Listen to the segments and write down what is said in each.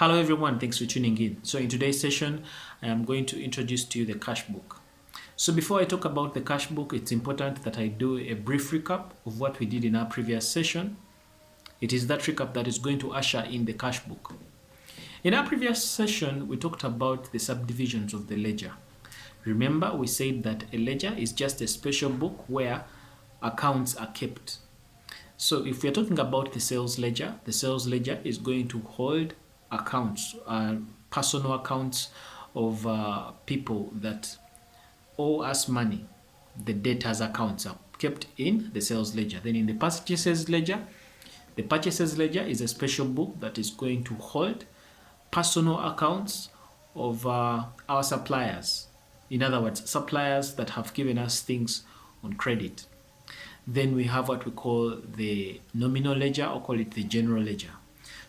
Hello everyone, thanks for tuning in. So in today's session, I am going to introduce to you the cash book. So before I talk about the cash book, it's important that I do a brief recap of what we did in our previous session. It is that recap that is going to usher in the cash book. In our previous session, we talked about the subdivisions of the ledger. Remember, we said that a ledger is just a special book where accounts are kept. So if we're talking about the sales ledger is going to hold accounts, personal accounts of people that owe us money. The debtors accounts are kept in the sales ledger. Then in the purchases ledger is a special book that is going to hold personal accounts of our suppliers. In other words, suppliers that have given us things on credit. Then we have what we call the nominal ledger, or call it the general ledger.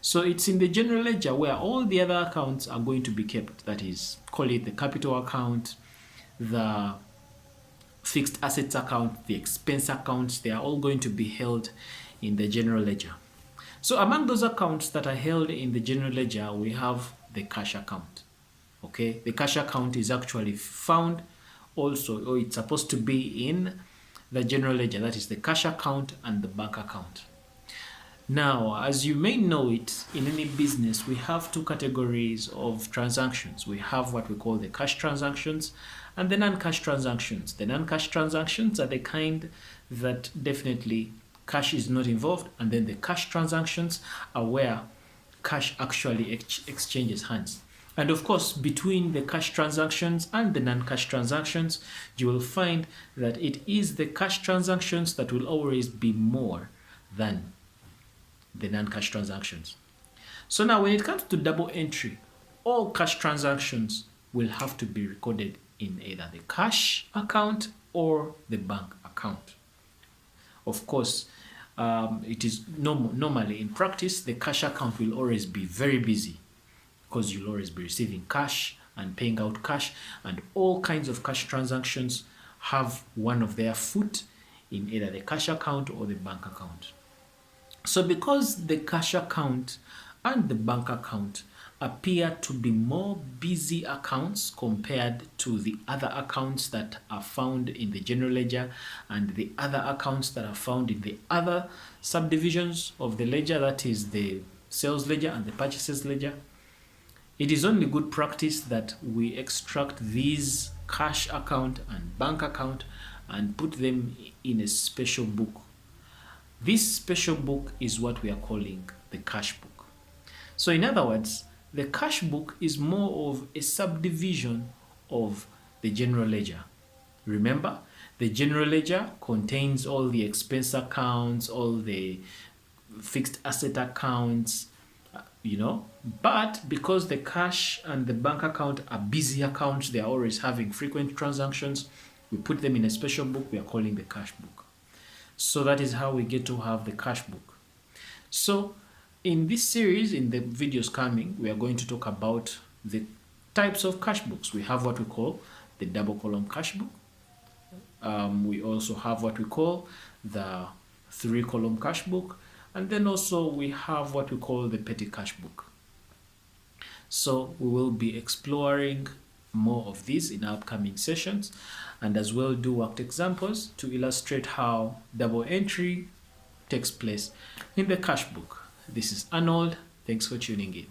So it's in the general ledger where all the other accounts are going to be kept. That is, call it the capital account, the fixed assets account, the expense accounts. They are all going to be held in the general ledger. So among those accounts that are held in the general ledger, we have the cash account. Okay, the cash account is actually found also, or it's supposed to be in the general ledger. That is the cash account and the bank account. Now, as you may know it, in any business, we have two categories of transactions. We have what we call the cash transactions and the non-cash transactions. The non-cash transactions are the kind that definitely cash is not involved, and then the cash transactions are where cash actually exchanges hands. And of course, between the cash transactions and the non-cash transactions, you will find that it is the cash transactions that will always be more than the non-cash transactions. So now when it comes to double entry, all cash transactions will have to be recorded in either the cash account or the bank account. Of course, it is normally in practice, the cash account will always be very busy because you'll always be receiving cash and paying out cash, and all kinds of cash transactions have one of their foot in either the cash account or the bank account. So because the cash account and the bank account appear to be more busy accounts compared to the other accounts that are found in the general ledger and the other accounts that are found in the other subdivisions of the ledger, that is the sales ledger and the purchases ledger, it is only good practice that we extract these cash account and bank account and put them in a special book. This special book is what we are calling the cash book. So in other words, the cash book is more of a subdivision of the general ledger. Remember, the general ledger contains all the expense accounts, all the fixed asset accounts, but because the cash and the bank account are busy accounts, they are always having frequent transactions, we put them in a special book we are calling the cash book. So that is how we get to have the cash book. So in this series, in the videos coming, we are going to talk about the types of cash books. We have what we call the double column cash book. We also have what we call the 3-column cash book. And then also we have what we call the petty cash book. So we will be exploring more of these in our upcoming sessions, and as well do worked examples to illustrate how double entry takes place in the cash book. This is Arnold. Thanks for tuning in.